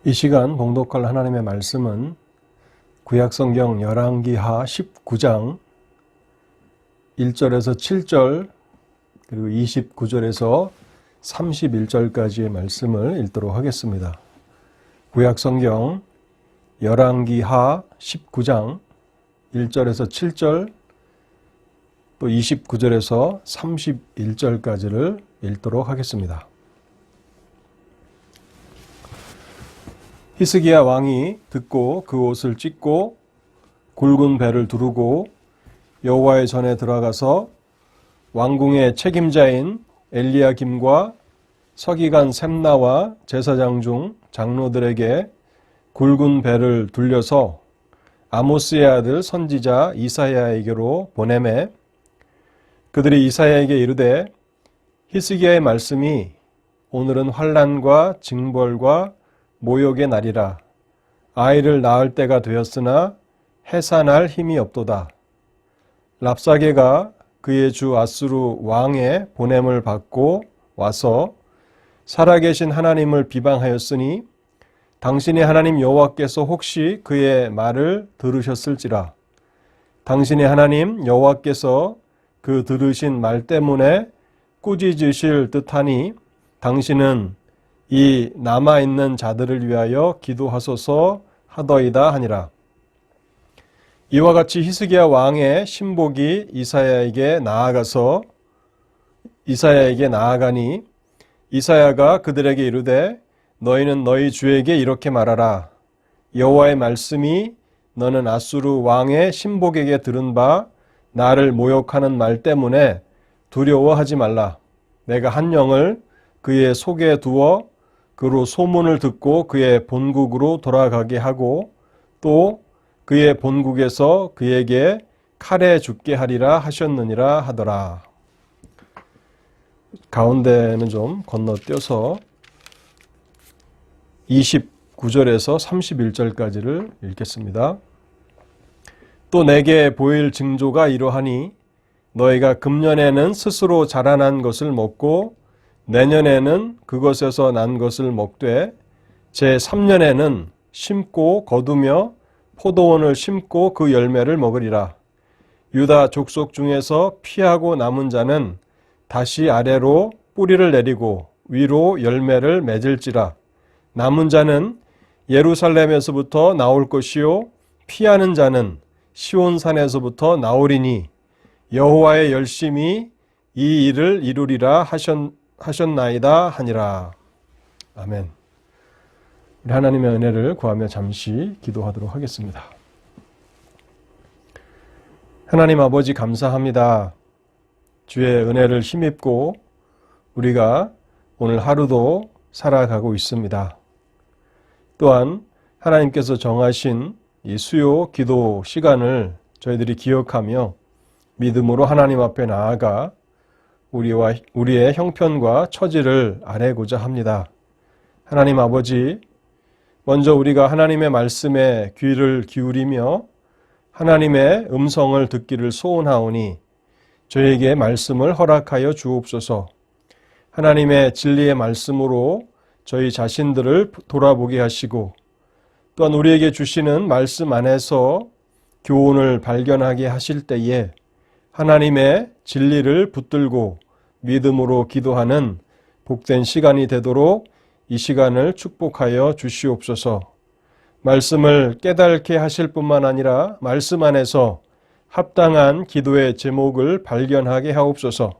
이 시간 봉독할 하나님의 말씀은 구약성경 열왕기하 19장 1절에서 7절 그리고 29절에서 31절까지의 말씀을 읽도록 하겠습니다. 구약성경 열왕기하 19장 1절에서 7절 또 29절에서 31절까지를 읽도록 하겠습니다. 히스기야 왕이 듣고 그 옷을 찢고 굵은 배를 두르고 여호와의 전에 들어가서 왕궁의 책임자인 엘리야김과 서기관 셈나와 제사장 중 장로들에게 굵은 배를 둘려서 아모스의 아들 선지자 이사야에게로 보내매 그들이 이사야에게 이르되 히스기야의 말씀이 오늘은 환난과 징벌과 모욕의 날이라. 아이를 낳을 때가 되었으나 해산할 힘이 없도다. 랍사게가 그의 주 아수르 왕의 보냄을 받고 와서 살아계신 하나님을 비방하였으니 당신의 하나님 여호와께서 혹시 그의 말을 들으셨을지라. 당신의 하나님 여호와께서 그 들으신 말 때문에 꾸짖으실 듯하니 당신은 이 남아있는 자들을 위하여 기도하소서 하더이다 하니라. 이와 같이 히스기야 왕의 신복이 이사야에게 나아가니 이사야가 그들에게 이르되 너희는 너희 주에게 이렇게 말하라. 여호와의 말씀이 너는 아수르 왕의 신복에게 들은 바 나를 모욕하는 말 때문에 두려워하지 말라. 내가 한 영을 그의 속에 두어 그로 소문을 듣고 그의 본국으로 돌아가게 하고 또 그의 본국에서 그에게 칼에 죽게 하리라 하셨느니라 하더라. 가운데는 좀 건너뛰어서 29절에서 31절까지를 읽겠습니다. 또 내게 보일 징조가 이러하니 너희가 금년에는 스스로 자라난 것을 먹고 내년에는 그것에서 난 것을 먹되 제3년에는 심고 거두며 포도원을 심고 그 열매를 먹으리라. 유다 족속 중에서 피하고 남은 자는 다시 아래로 뿌리를 내리고 위로 열매를 맺을지라. 남은 자는 예루살렘에서부터 나올 것이요 피하는 자는 시온산에서부터 나오리니 여호와의 열심히 이 일을 이루리라 하셨나이다 하니라. 아멘. 우리 하나님의 은혜를 구하며 잠시 기도하도록 하겠습니다. 하나님 아버지 감사합니다. 주의 은혜를 힘입고 우리가 오늘 하루도 살아가고 있습니다. 또한 하나님께서 정하신 이 수요 기도 시간을 저희들이 기억하며 믿음으로 하나님 앞에 나아가 우리의 형편과 처지를 아뢰고자 합니다. 하나님 아버지, 먼저 우리가 하나님의 말씀에 귀를 기울이며 하나님의 음성을 듣기를 소원하오니 저에게 말씀을 허락하여 주옵소서. 하나님의 진리의 말씀으로 저희 자신들을 돌아보게 하시고 또한 우리에게 주시는 말씀 안에서 교훈을 발견하게 하실 때에 하나님의 진리를 붙들고 믿음으로 기도하는 복된 시간이 되도록 이 시간을 축복하여 주시옵소서. 말씀을 깨닫게 하실 뿐만 아니라 말씀 안에서 합당한 기도의 제목을 발견하게 하옵소서.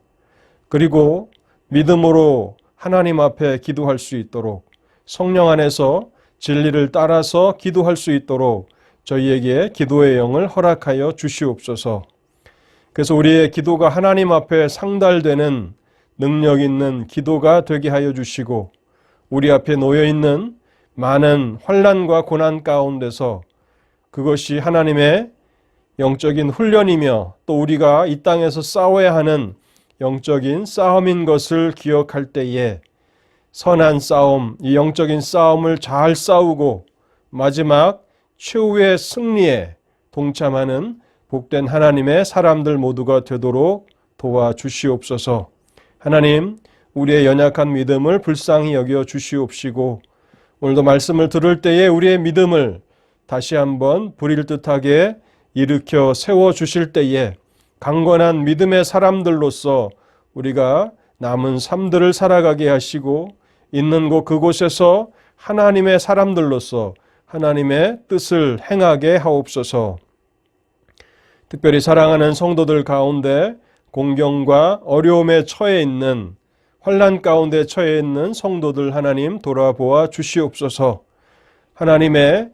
그리고 믿음으로 하나님 앞에 기도할 수 있도록 성령 안에서 진리를 따라서 기도할 수 있도록 저희에게 기도의 영을 허락하여 주시옵소서. 그래서 우리의 기도가 하나님 앞에 상달되는 능력 있는 기도가 되게 하여 주시고 우리 앞에 놓여있는 많은 환난과 고난 가운데서 그것이 하나님의 영적인 훈련이며 또 우리가 이 땅에서 싸워야 하는 영적인 싸움인 것을 기억할 때에 선한 싸움, 이 영적인 싸움을 잘 싸우고 마지막 최후의 승리에 동참하는 복된 하나님의 사람들 모두가 되도록 도와주시옵소서. 하나님, 우리의 연약한 믿음을 불쌍히 여겨 주시옵시고 오늘도 말씀을 들을 때에 우리의 믿음을 다시 한번 불일듯하게 일으켜 세워주실 때에 강건한 믿음의 사람들로서 우리가 남은 삶들을 살아가게 하시고 있는 곳 그곳에서 하나님의 사람들로서 하나님의 뜻을 행하게 하옵소서. 특별히 사랑하는 성도들 가운데 공경과 어려움에 처해 있는 환난 가운데 처해 있는 성도들 하나님 돌아보아 주시옵소서. 하나님의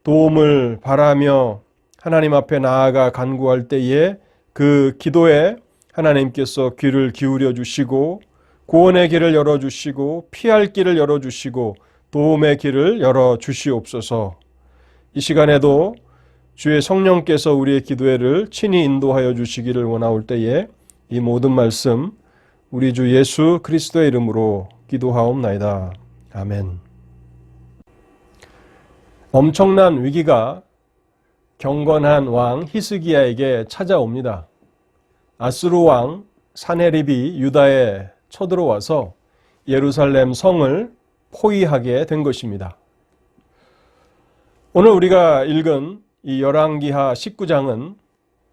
도움을 바라며 하나님 앞에 나아가 간구할 때에 그 기도에 하나님께서 귀를 기울여 주시고 구원의 길을 열어주시고 피할 길을 열어주시고 도움의 길을 열어주시옵소서. 이 시간에도 주의 성령께서 우리의 기도회를 친히 인도하여 주시기를 원하올 때에 이 모든 말씀 우리 주 예수 그리스도의 이름으로 기도하옵나이다. 아멘. 엄청난 위기가 경건한 왕 히스기야에게 찾아옵니다. 아수르 왕 사네립이 유다에 쳐들어와서 예루살렘 성을 포위하게 된 것입니다. 오늘 우리가 읽은 이 열왕기하 19장은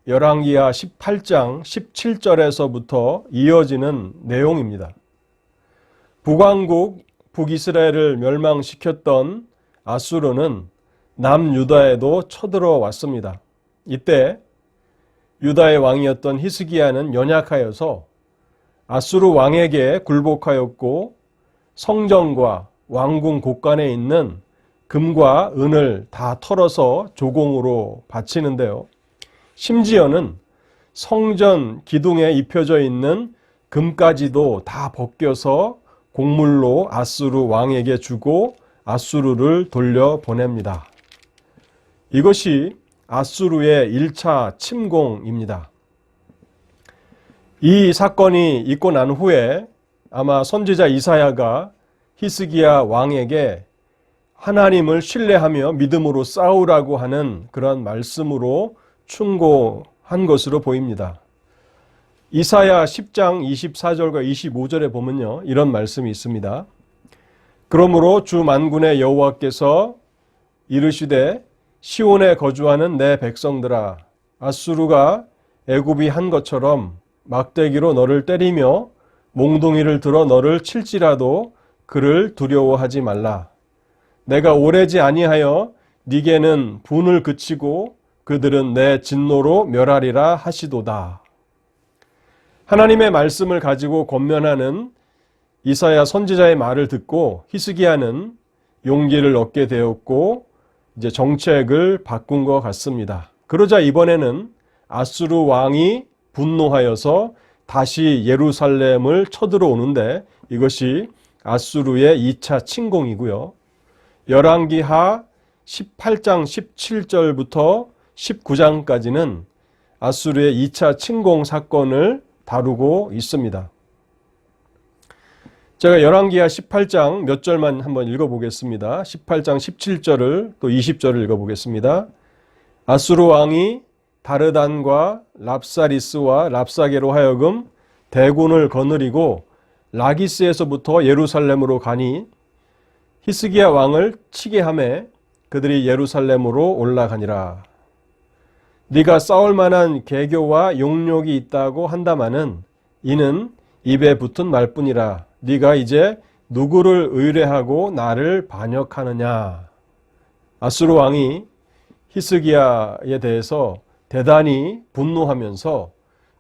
열왕기하 18장 17절에서부터 이어지는 내용입니다. 북왕국 북이스라엘을 멸망시켰던 아수르는 남유다에도 쳐들어왔습니다. 이때 유다의 왕이었던 히스기야는 연약하여서 아수르 왕에게 굴복하였고 성전과 왕궁 곳간에 있는 금과 은을 다 털어서 조공으로 바치는데요. 심지어는 성전 기둥에 입혀져 있는 금까지도 다 벗겨서 곡물로 아수르 왕에게 주고 아수르를 돌려보냅니다. 이것이 아수르의 1차 침공입니다. 이 사건이 있고 난 후에 아마 선지자 이사야가 히스기야 왕에게 하나님을 신뢰하며 믿음으로 싸우라고 하는 그런 말씀으로 충고한 것으로 보입니다. 이사야 10장 24절과 25절에 보면요, 이런 말씀이 있습니다. 그러므로 주 만군의 여호와께서 이르시되 시온에 거주하는 내 백성들아, 아수르가 애굽이 한 것처럼 막대기로 너를 때리며 몽둥이를 들어 너를 칠지라도 그를 두려워하지 말라. 내가 오래지 아니하여 네게는 분을 그치고 그들은 내 진노로 멸하리라 하시도다. 하나님의 말씀을 가지고 권면하는 이사야 선지자의 말을 듣고 히스기야는 용기를 얻게 되었고 이제 정책을 바꾼 것 같습니다. 그러자 이번에는 아수르 왕이 분노하여서 다시 예루살렘을 쳐들어오는데 이것이 아수르의 2차 침공이고요. 열왕기하 18장 17절부터 19장까지는 아수르의 2차 침공 사건을 다루고 있습니다. 제가 열왕기하 18장 몇 절만 한번 읽어보겠습니다. 18장 17절을 또 20절을 읽어보겠습니다. 아수르 왕이 다르단과 랍사리스와 랍사게로 하여금 대군을 거느리고 라기스에서부터 예루살렘으로 가니 히스기야 왕을 치게 하매 그들이 예루살렘으로 올라가니라. 네가 싸울 만한 계교와 용력이 있다고 한다마는 이는 입에 붙은 말뿐이라. 네가 이제 누구를 의뢰하고 나를 반역하느냐. 아수르 왕이 히스기야에 대해서 대단히 분노하면서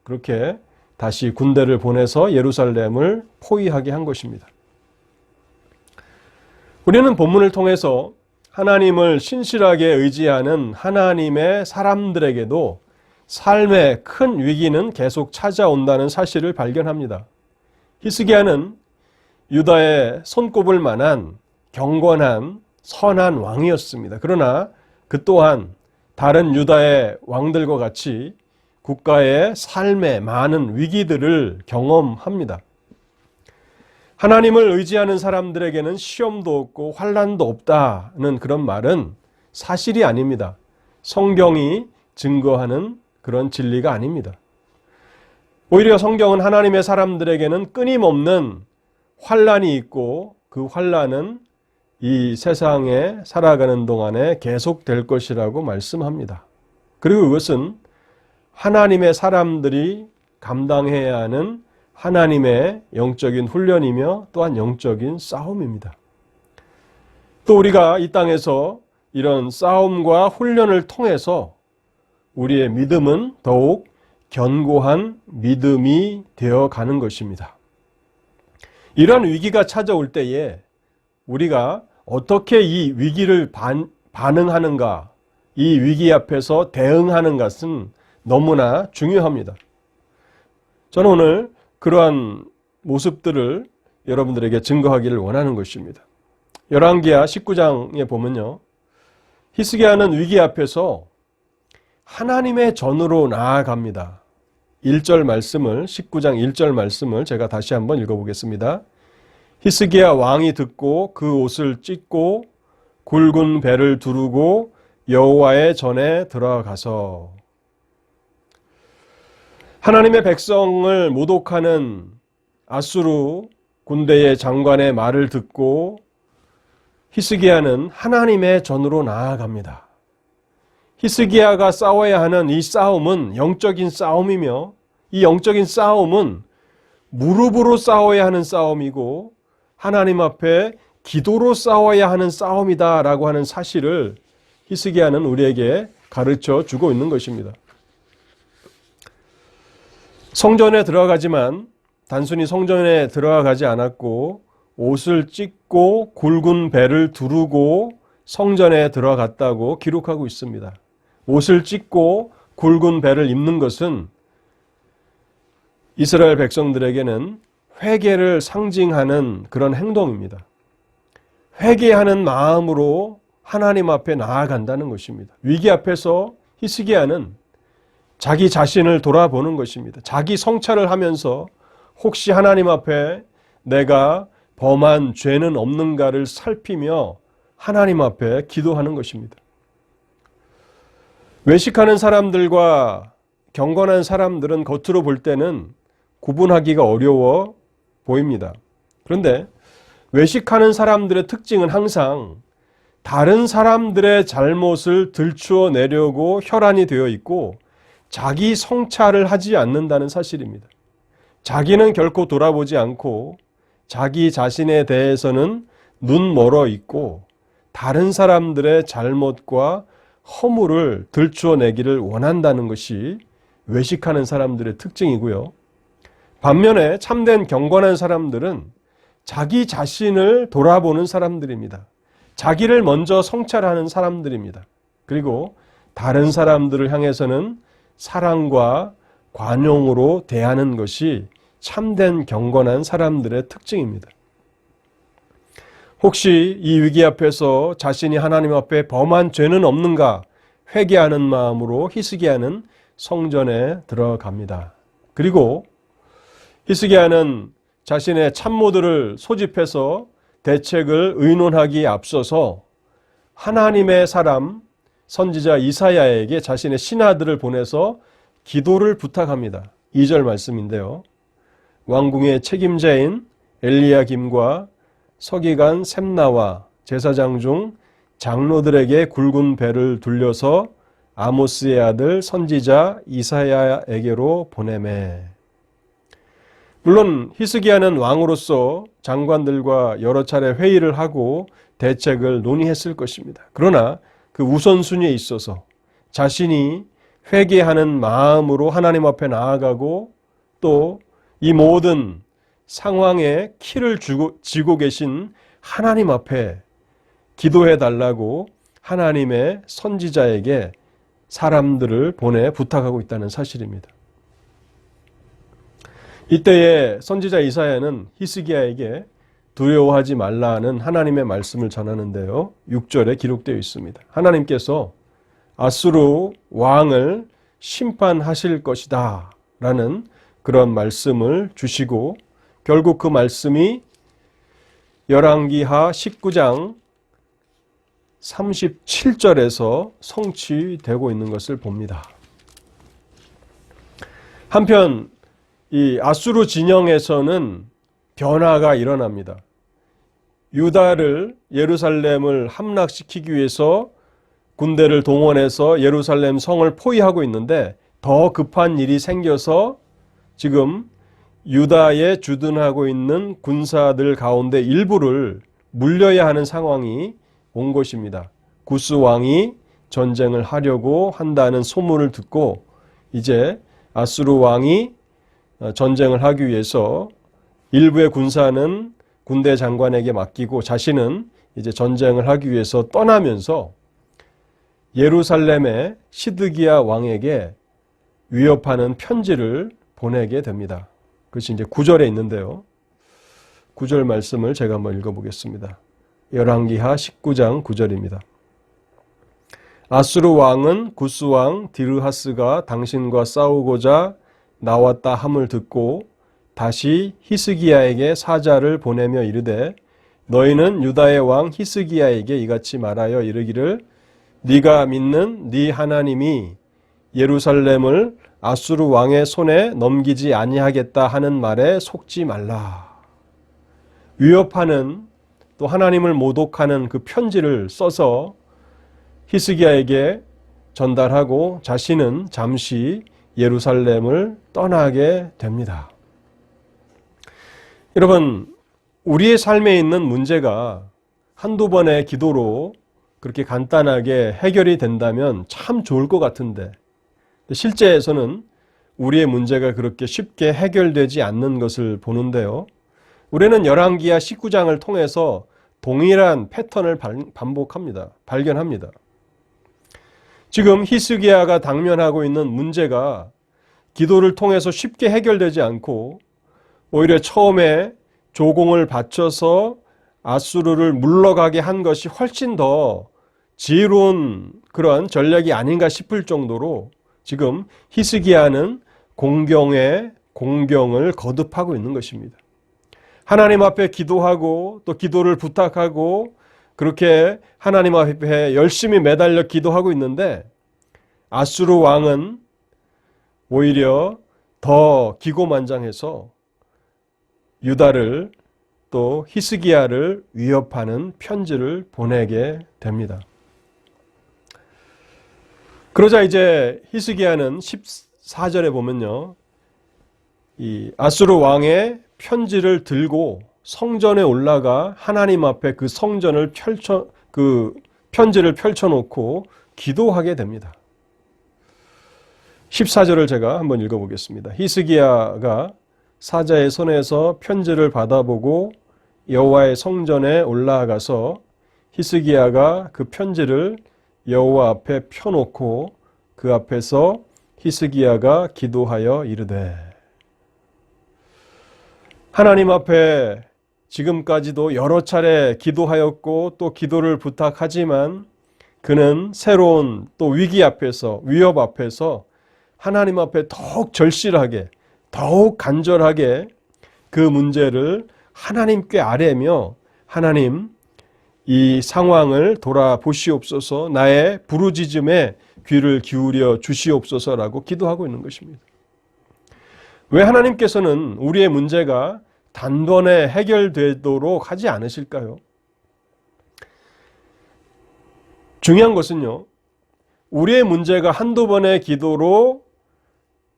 그렇게 다시 군대를 보내서 예루살렘을 포위하게 한 것입니다. 우리는 본문을 통해서 하나님을 신실하게 의지하는 하나님의 사람들에게도 삶의 큰 위기는 계속 찾아온다는 사실을 발견합니다. 히스기야는 유다의 손꼽을 만한 경건한 선한 왕이었습니다. 그러나 그 또한 다른 유다의 왕들과 같이 국가의 삶의 많은 위기들을 경험합니다. 하나님을 의지하는 사람들에게는 시험도 없고 환난도 없다는 그런 말은 사실이 아닙니다. 성경이 증거하는 그런 진리가 아닙니다. 오히려 성경은 하나님의 사람들에게는 끊임없는 환난이 있고 그 환난은 이 세상에 살아가는 동안에 계속될 것이라고 말씀합니다. 그리고 이것은 하나님의 사람들이 감당해야 하는 하나님의 영적인 훈련이며 또한 영적인 싸움입니다. 또 우리가 이 땅에서 이런 싸움과 훈련을 통해서 우리의 믿음은 더욱 견고한 믿음이 되어가는 것입니다. 이런 위기가 찾아올 때에 우리가 어떻게 이 위기를 반응하는가, 이 위기 앞에서 대응하는 것은 너무나 중요합니다. 저는 오늘 그러한 모습들을 여러분들에게 증거하기를 원하는 것입니다. 열왕기하 19장에 보면요, 히스기야는 위기 앞에서 하나님의 전으로 나아갑니다. 1절 말씀을, 19장 1절 말씀을 제가 다시 한번 읽어보겠습니다. 히스기야 왕이 듣고 그 옷을 찢고 굵은 배를 두르고 여호와의 전에 들어가서, 하나님의 백성을 모독하는 아수르 군대의 장관의 말을 듣고 히스기야는 하나님의 전으로 나아갑니다. 히스기야가 싸워야 하는 이 싸움은 영적인 싸움이며, 이 영적인 싸움은 무릎으로 싸워야 하는 싸움이고 하나님 앞에 기도로 싸워야 하는 싸움이다라고 하는 사실을 히스기야는 우리에게 가르쳐 주고 있는 것입니다. 성전에 들어가지만 단순히 성전에 들어가지 않았고 옷을 찢고 굵은 배를 두르고 성전에 들어갔다고 기록하고 있습니다. 옷을 찢고 굵은 배를 입는 것은 이스라엘 백성들에게는 회개를 상징하는 그런 행동입니다. 회개하는 마음으로 하나님 앞에 나아간다는 것입니다. 위기 앞에서 히스기야는 자기 자신을 돌아보는 것입니다. 자기 성찰을 하면서 혹시 하나님 앞에 내가 범한 죄는 없는가를 살피며 하나님 앞에 기도하는 것입니다. 외식하는 사람들과 경건한 사람들은 겉으로 볼 때는 구분하기가 어려워 보입니다. 그런데 외식하는 사람들의 특징은 항상 다른 사람들의 잘못을 들추어 내려고 혈안이 되어 있고 자기 성찰을 하지 않는다는 사실입니다. 자기는 결코 돌아보지 않고 자기 자신에 대해서는 눈 멀어 있고 다른 사람들의 잘못과 허물을 들추어내기를 원한다는 것이 외식하는 사람들의 특징이고요. 반면에 참된 경건한 사람들은 자기 자신을 돌아보는 사람들입니다. 자기를 먼저 성찰하는 사람들입니다. 그리고 다른 사람들을 향해서는 사랑과 관용으로 대하는 것이 참된 경건한 사람들의 특징입니다. 혹시 이 위기 앞에서 자신이 하나님 앞에 범한 죄는 없는가 회개하는 마음으로 히스기야는 성전에 들어갑니다. 그리고 히스기야는 자신의 참모들을 소집해서 대책을 의논하기에 앞서서 하나님의 사람 선지자 이사야에게 자신의 신하들을 보내서 기도를 부탁합니다. 2절 말씀인데요. 왕궁의 책임자인 엘리야김과 서기관 셈나와 제사장 중 장로들에게 굵은 배를 둘려서 아모스의 아들 선지자 이사야에게로 보내매. 물론 히스기야는 왕으로서 장관들과 여러 차례 회의를 하고 대책을 논의했을 것입니다. 그러나 그 우선순위에 있어서 자신이 회개하는 마음으로 하나님 앞에 나아가고 또 이 모든 상황에 키를 쥐고 계신 하나님 앞에 기도해 달라고 하나님의 선지자에게 사람들을 보내 부탁하고 있다는 사실입니다. 이때에 선지자 이사야는 히스기야에게 두려워하지 말라는 하나님의 말씀을 전하는데요. 6절에 기록되어 있습니다. 하나님께서 아수르 왕을 심판하실 것이다 라는 그런 말씀을 주시고 결국 그 말씀이 열왕기하 19장 37절에서 성취되고 있는 것을 봅니다. 한편 이 아수르 진영에서는 변화가 일어납니다. 유다를 예루살렘을 함락시키기 위해서 군대를 동원해서 예루살렘 성을 포위하고 있는데 더 급한 일이 생겨서 지금 유다에 주둔하고 있는 군사들 가운데 일부를 물려야 하는 상황이 온 것입니다. 구스 왕이 전쟁을 하려고 한다는 소문을 듣고 이제 아수르 왕이 전쟁을 하기 위해서 일부의 군사는 군대 장관에게 맡기고 자신은 이제 전쟁을 하기 위해서 떠나면서 예루살렘의 시드기야 왕에게 위협하는 편지를 보내게 됩니다. 그것이 이제 9절에 있는데요. 9절 말씀을 제가 한번 읽어보겠습니다. 열왕기하 19장 9절입니다. 아수르 왕은 구스 왕 디르하스가 당신과 싸우고자 나왔다 함을 듣고 다시 히스기야에게 사자를 보내며 이르되 너희는 유다의 왕 히스기야에게 이같이 말하여 이르기를 네가 믿는 네 하나님이 예루살렘을 아수르 왕의 손에 넘기지 아니하겠다 하는 말에 속지 말라. 위협하는 또 하나님을 모독하는 그 편지를 써서 히스기야에게 전달하고 자신은 잠시 예루살렘을 떠나게 됩니다. 여러분, 우리의 삶에 있는 문제가 한두 번의 기도로 그렇게 간단하게 해결이 된다면 참 좋을 것 같은데 실제에서는 우리의 문제가 그렇게 쉽게 해결되지 않는 것을 보는데요. 우리는 열왕기하 19장을 통해서 동일한 패턴을 발견합니다. 지금 히스기야가 당면하고 있는 문제가 기도를 통해서 쉽게 해결되지 않고 오히려 처음에 조공을 바쳐서 아수르를 물러가게 한 것이 훨씬 더 지혜로운 그런 전략이 아닌가 싶을 정도로 지금 히스기야는 공경에 공경을 거듭하고 있는 것입니다. 하나님 앞에 기도하고 또 기도를 부탁하고 그렇게 하나님 앞에 열심히 매달려 기도하고 있는데 아수르 왕은 오히려 더 기고만장해서 유다를 또 히스기야를 위협하는 편지를 보내게 됩니다. 그러자 이제 히스기야는 14절에 보면요. 이 아수르 왕의 편지를 들고 성전에 올라가 하나님 앞에 그 성전을 그 편지를 펼쳐놓고 기도하게 됩니다. 14절을 제가 한번 읽어보겠습니다. 히스기야가 사자의 손에서 편지를 받아보고 여호와의 성전에 올라가서 히스기야가 그 편지를 여호와 앞에 펴놓고 그 앞에서 히스기야가 기도하여 이르되 하나님 앞에 지금까지도 여러 차례 기도하였고 또 기도를 부탁하지만 그는 새로운 또 위기 앞에서 위협 앞에서 하나님 앞에 더욱 절실하게 더욱 간절하게 그 문제를 하나님께 아뢰며 하나님 이 상황을 돌아보시옵소서 나의 부르짖음에 귀를 기울여 주시옵소서라고 기도하고 있는 것입니다. 왜 하나님께서는 우리의 문제가 단번에 해결되도록 하지 않으실까요? 중요한 것은요. 우리의 문제가 한두 번의 기도로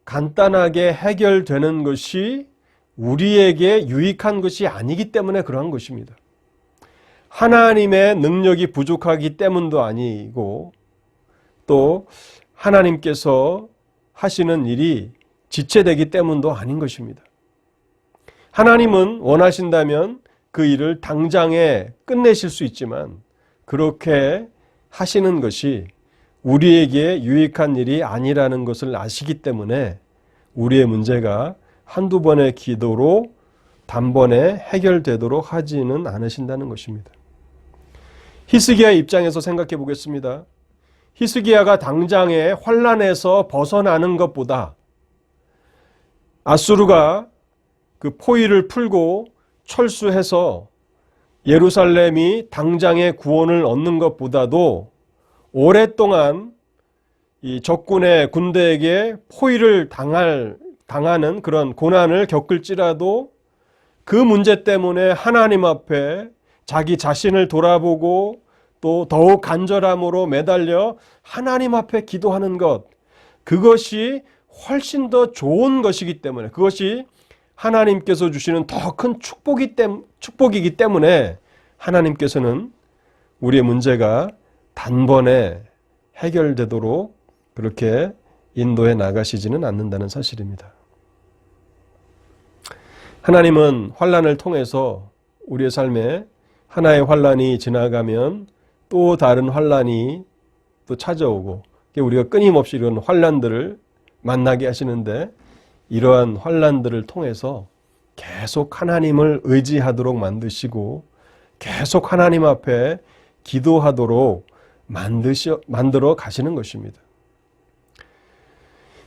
간단하게 해결되는 것이 우리에게 유익한 것이 아니기 때문에 그러한 것입니다. 하나님의 능력이 부족하기 때문도 아니고 또 하나님께서 하시는 일이 지체되기 때문도 아닌 것입니다. 하나님은 원하신다면 그 일을 당장에 끝내실 수 있지만 그렇게 하시는 것이 우리에게 유익한 일이 아니라는 것을 아시기 때문에 우리의 문제가 한두 번의 기도로 단번에 해결되도록 하지는 않으신다는 것입니다. 히스기야의 입장에서 생각해 보겠습니다. 히스기야가 당장에 환난에서 벗어나는 것보다 아수르가 그 포위를 풀고 철수해서 예루살렘이 당장의 구원을 얻는 것보다도 오랫동안 이 적군의 군대에게 포위를 당하는 그런 고난을 겪을지라도 그 문제 때문에 하나님 앞에 자기 자신을 돌아보고 또 더욱 간절함으로 매달려 하나님 앞에 기도하는 것, 그것이 훨씬 더 좋은 것이기 때문에, 그것이 하나님께서 주시는 더 큰 축복이기 때문에 하나님께서는 우리의 문제가 단번에 해결되도록 그렇게 인도해 나가시지는 않는다는 사실입니다. 하나님은 환난을 통해서 우리의 삶에 하나의 환난이 지나가면 또 다른 환난이 또 찾아오고, 우리가 끊임없이 이런 환난들을 만나게 하시는데, 이러한 환난들을 통해서 계속 하나님을 의지하도록 만드시고 계속 하나님 앞에 기도하도록 만들어 가시는 것입니다.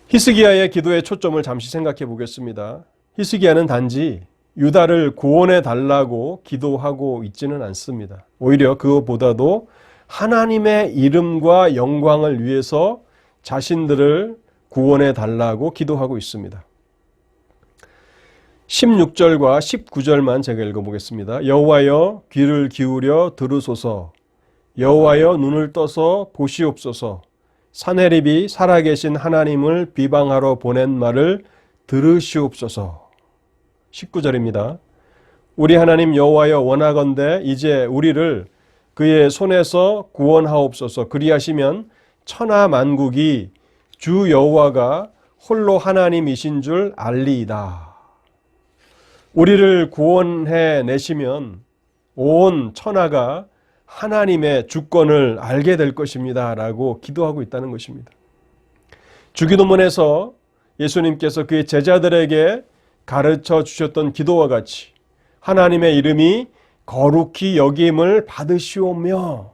히스기야의 기도의 초점을 잠시 생각해 보겠습니다. 히스기야는 단지 유다를 구원해 달라고 기도하고 있지는 않습니다. 오히려 그것보다도 하나님의 이름과 영광을 위해서 자신들을 구원해 달라고 기도하고 있습니다. 16절과 19절만 제가 읽어보겠습니다. 여호와여 귀를 기울여 들으소서. 여호와여 눈을 떠서 보시옵소서. 사내립이 살아계신 하나님을 비방하러 보낸 말을 들으시옵소서. 19절입니다. 우리 하나님 여호와여 원하건대 이제 우리를 그의 손에서 구원하옵소서. 그리하시면 천하 만국이 주 여호와가 홀로 하나님이신 줄 알리이다. 우리를 구원해 내시면 온 천하가 하나님의 주권을 알게 될 것입니다 라고 기도하고 있다는 것입니다. 주기도문에서 예수님께서 그의 제자들에게 가르쳐 주셨던 기도와 같이 하나님의 이름이 거룩히 여김을 받으시오며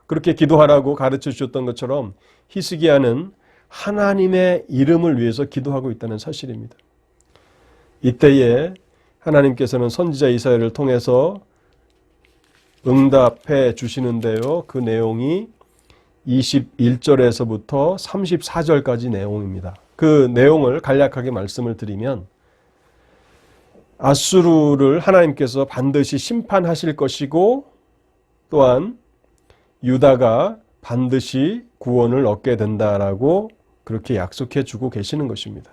그렇게 기도하라고 가르쳐 주셨던 것처럼 히스기야는 하나님의 이름을 위해서 기도하고 있다는 사실입니다. 이때에 하나님께서는 선지자 이사야를 통해서 응답해 주시는데요. 그 내용이 21절에서부터 34절까지 내용입니다. 그 내용을 간략하게 말씀을 드리면, 아수르를 하나님께서 반드시 심판하실 것이고 또한 유다가 반드시 구원을 얻게 된다라고 그렇게 약속해 주고 계시는 것입니다.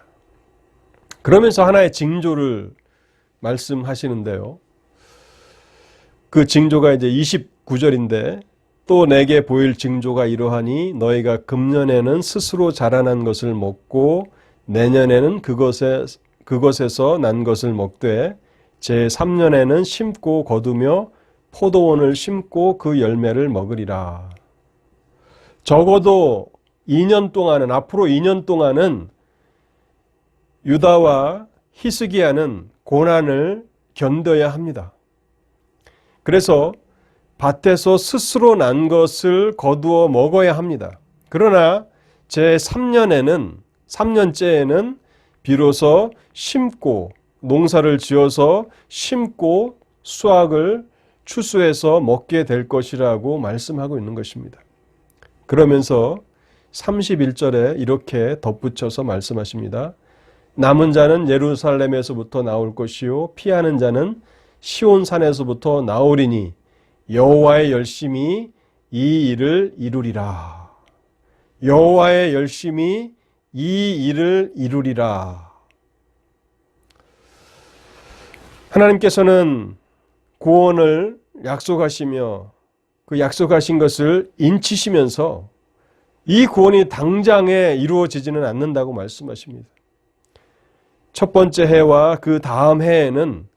그러면서 하나의 징조를 말씀하시는데요. 그 징조가 이제 29절인데, 또 내게 보일 징조가 이러하니 너희가 금년에는 스스로 자라난 것을 먹고 내년에는 그것에서 난 것을 먹되 제3년에는 심고 거두며 포도원을 심고 그 열매를 먹으리라. 적어도 2년 동안은, 앞으로 2년 동안은 유다와 히스기야는 고난을 견뎌야 합니다. 그래서 밭에서 스스로 난 것을 거두어 먹어야 합니다. 그러나 제3년에는, 3년째에는 비로소 심고 농사를 지어서 심고 수확을 추수해서 먹게 될 것이라고 말씀하고 있는 것입니다. 그러면서 31절에 이렇게 덧붙여서 말씀하십니다. 남은 자는 예루살렘에서부터 나올 것이요 피하는 자는 시온산에서부터 나오리니 여호와의 열심이 이 일을 이루리라. 여호와의 열심이 이 일을 이루리라. 하나님께서는 구원을 약속하시며 그 약속하신 것을 인치시면서 이 구원이 당장에 이루어지지는 않는다고 말씀하십니다. 첫 번째 해와 그 다음 해에는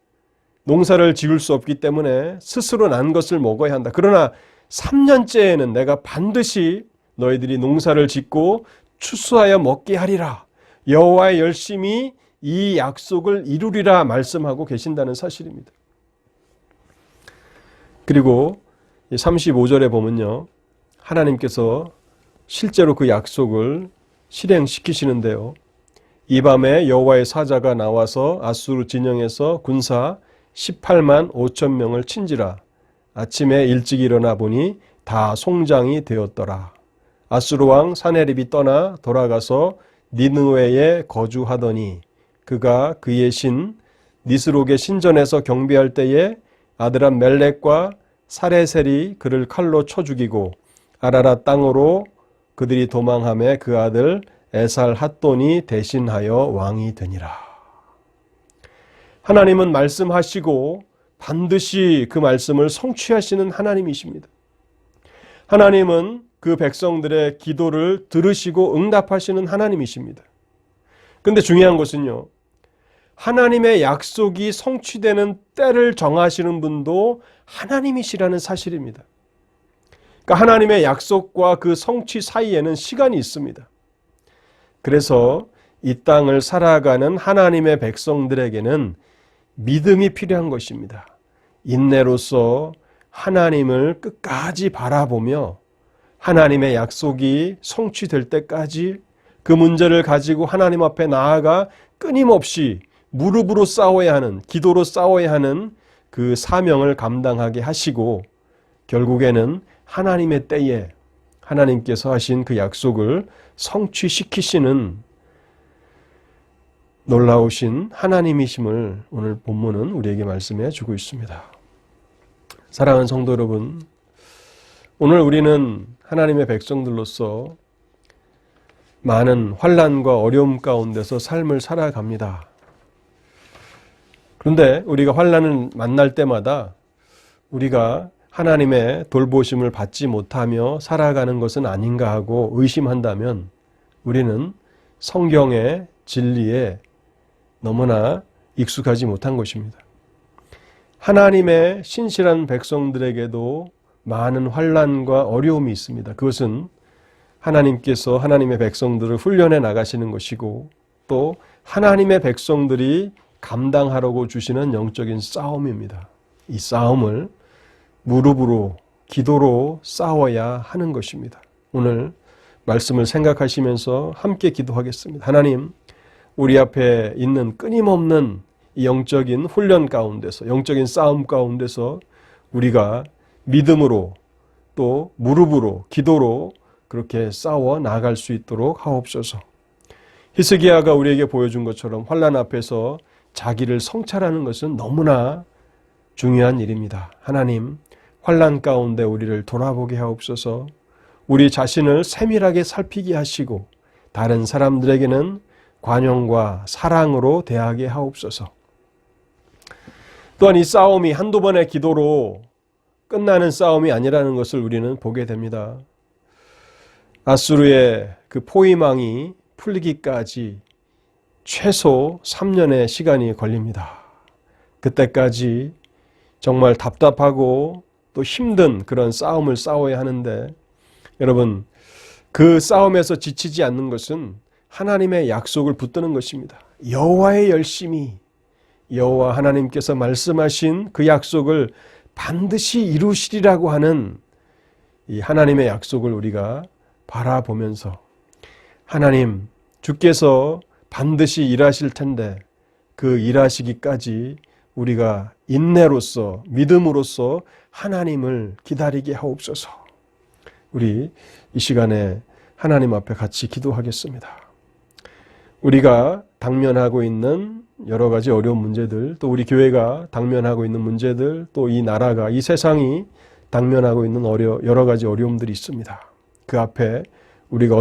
농사를 지을 수 없기 때문에 스스로 난 것을 먹어야 한다. 그러나 3년째에는 내가 반드시 너희들이 농사를 짓고 추수하여 먹게 하리라. 여호와의 열심히 이 약속을 이루리라 말씀하고 계신다는 사실입니다. 그리고 35절에 보면요, 하나님께서 실제로 그 약속을 실행시키시는데요. 이 밤에 여호와의 사자가 나와서 아수르 진영에서 군사 18만 5천 명을 친지라. 아침에 일찍 일어나 보니 다 송장이 되었더라. 아수르 왕 사네립이 떠나 돌아가서 니느웨에 거주하더니 그가 그의 신 니스록의 신전에서 경배할 때에 아드람 멜렉과 사레셀이 그를 칼로 쳐 죽이고 아라랏 땅으로 그들이 도망하매 그 아들 에살 핫돈이 대신하여 왕이 되니라. 하나님은 말씀하시고 반드시 그 말씀을 성취하시는 하나님이십니다. 하나님은 그 백성들의 기도를 들으시고 응답하시는 하나님이십니다. 그런데 중요한 것은요, 하나님의 약속이 성취되는 때를 정하시는 분도 하나님이시라는 사실입니다. 그러니까 하나님의 약속과 그 성취 사이에는 시간이 있습니다. 그래서 이 땅을 살아가는 하나님의 백성들에게는 믿음이 필요한 것입니다. 인내로서 하나님을 끝까지 바라보며 하나님의 약속이 성취될 때까지 그 문제를 가지고 하나님 앞에 나아가 끊임없이 무릎으로 싸워야 하는, 기도로 싸워야 하는 그 사명을 감당하게 하시고 결국에는 하나님의 때에 하나님께서 하신 그 약속을 성취시키시는 놀라우신 하나님이심을 오늘 본문은 우리에게 말씀해 주고 있습니다. 사랑하는 성도 여러분, 오늘 우리는 하나님의 백성들로서 많은 환난과 어려움 가운데서 삶을 살아갑니다. 그런데 우리가 환난을 만날 때마다 우리가 하나님의 돌보심을 받지 못하며 살아가는 것은 아닌가 하고 의심한다면 우리는 성경의 진리에 너무나 익숙하지 못한 것입니다. 하나님의 신실한 백성들에게도 많은 환난과 어려움이 있습니다. 그것은 하나님께서 하나님의 백성들을 훈련해 나가시는 것이고 또 하나님의 백성들이 감당하라고 주시는 영적인 싸움입니다. 이 싸움을 무릎으로 기도로 싸워야 하는 것입니다. 오늘 말씀을 생각하시면서 함께 기도하겠습니다. 하나님, 우리 앞에 있는 끊임없는 이 영적인 훈련 가운데서, 영적인 싸움 가운데서 우리가 믿음으로 또 무릎으로 기도로 그렇게 싸워 나갈 수 있도록 하옵소서. 히스기야가 우리에게 보여준 것처럼 환난 앞에서 자기를 성찰하는 것은 너무나 중요한 일입니다. 하나님, 환난 가운데 우리를 돌아보게 하옵소서. 우리 자신을 세밀하게 살피게 하시고 다른 사람들에게는 관용과 사랑으로 대하게 하옵소서. 또한 이 싸움이 한두 번의 기도로 끝나는 싸움이 아니라는 것을 우리는 보게 됩니다. 아수르의 그 포위망이 풀리기까지 최소 3년의 시간이 걸립니다. 그때까지 정말 답답하고 또 힘든 그런 싸움을 싸워야 하는데 여러분, 그 싸움에서 지치지 않는 것은 하나님의 약속을 붙드는 것입니다. 여호와의 열심히, 여호와 하나님께서 말씀하신 그 약속을 반드시 이루시리라고 하는 이 하나님의 약속을 우리가 바라보면서 하나님, 주께서 반드시 일하실 텐데 그 일하시기까지 우리가 인내로서 믿음으로써 하나님을 기다리게 하옵소서. 우리 이 시간에 하나님 앞에 같이 기도하겠습니다. 우리가 당면하고 있는 여러 가지 어려운 문제들, 또 우리 교회가 당면하고 있는 문제들, 또 이 나라가, 이 세상이 당면하고 있는 여러 가지 어려움들이 있습니다. 그 앞에 우리가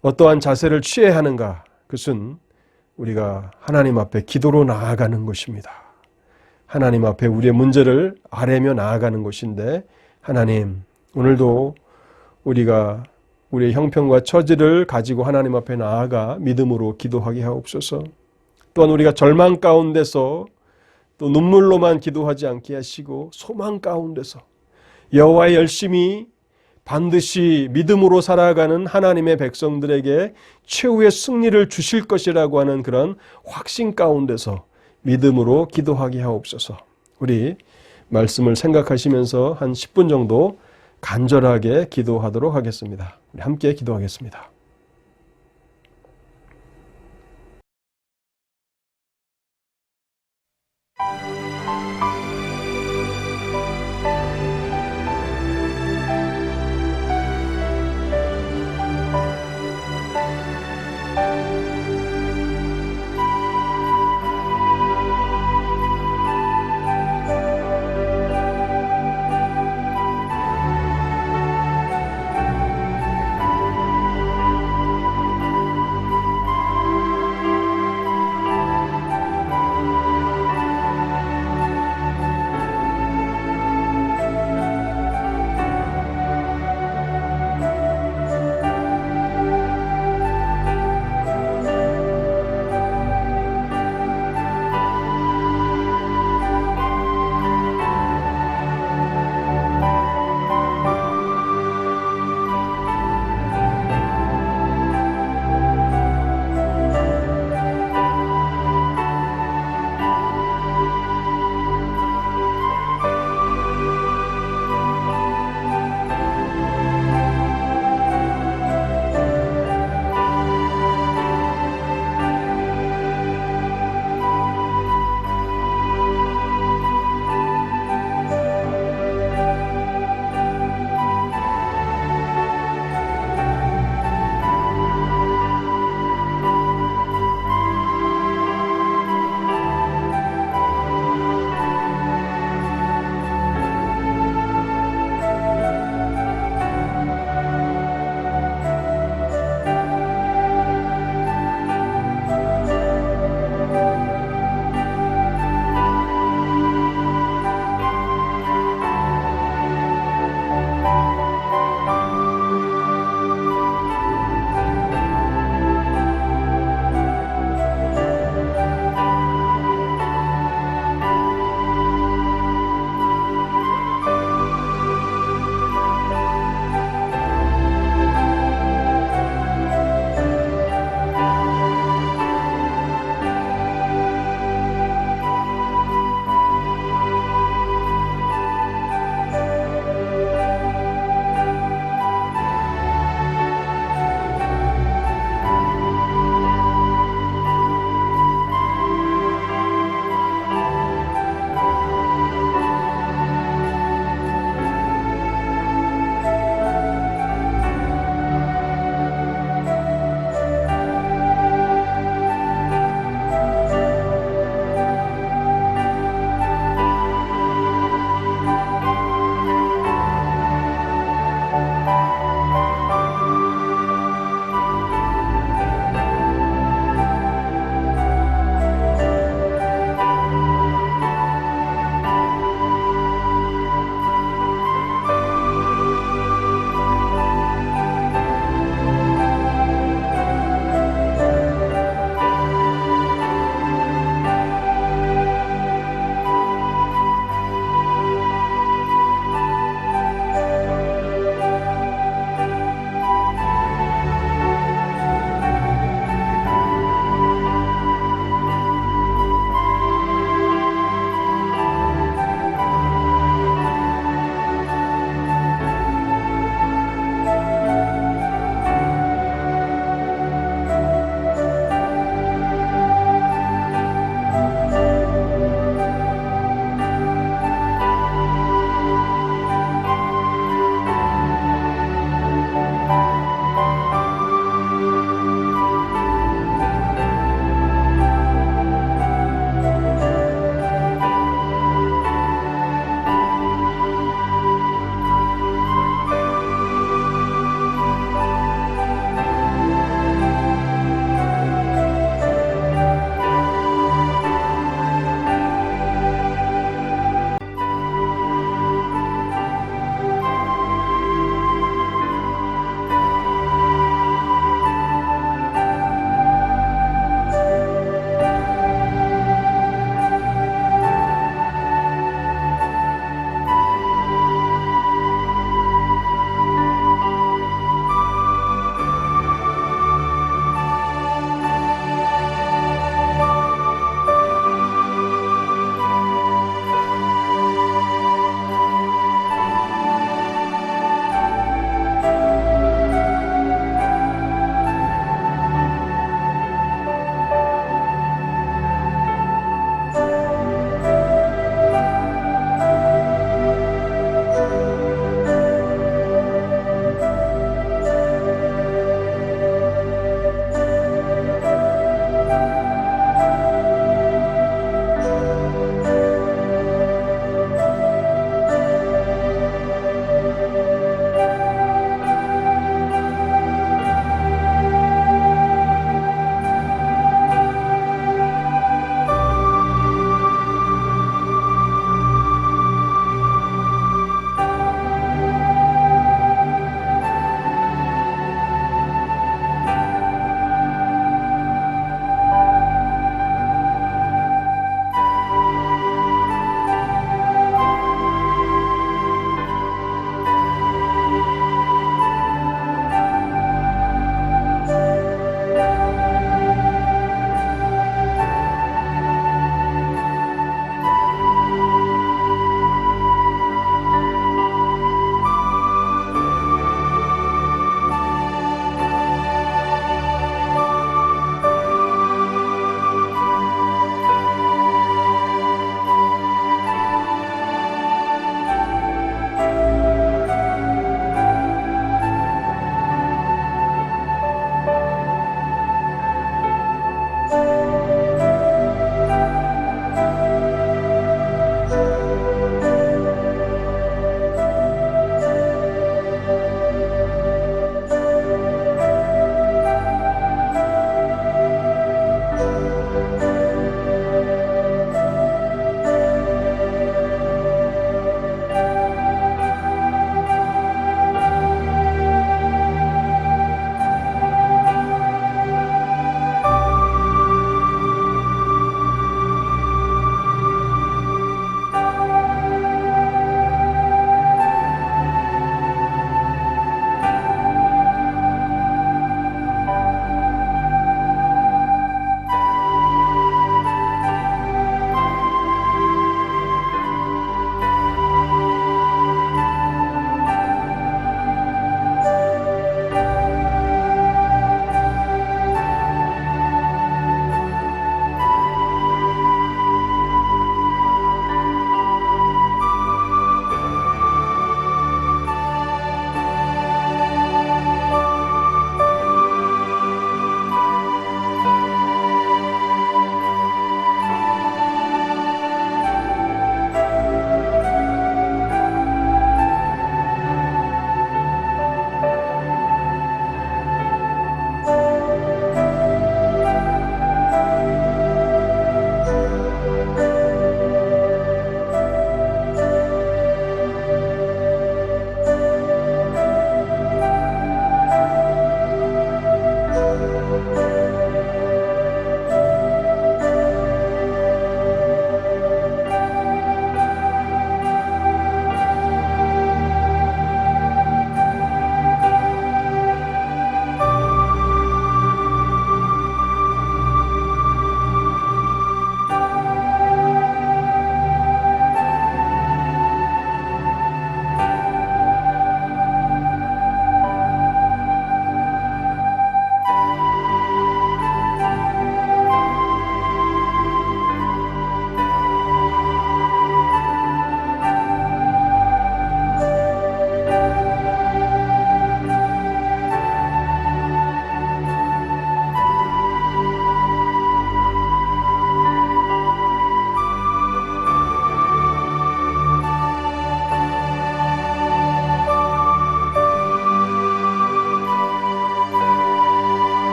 어떠한 자세를 취해야 하는가? 그것은 우리가 하나님 앞에 기도로 나아가는 것입니다. 하나님 앞에 우리의 문제를 아뢰며 나아가는 것인데 하나님, 오늘도 우리가 우리의 형편과 처지를 가지고 하나님 앞에 나아가 믿음으로 기도하게 하옵소서. 또한 우리가 절망 가운데서 또 눈물로만 기도하지 않게 하시고 소망 가운데서 여호와의 열심히 반드시 믿음으로 살아가는 하나님의 백성들에게 최후의 승리를 주실 것이라고 하는 그런 확신 가운데서 믿음으로 기도하게 하옵소서. 우리 말씀을 생각하시면서 한 10분 정도 간절하게 기도하도록 하겠습니다. 우리 함께 기도하겠습니다.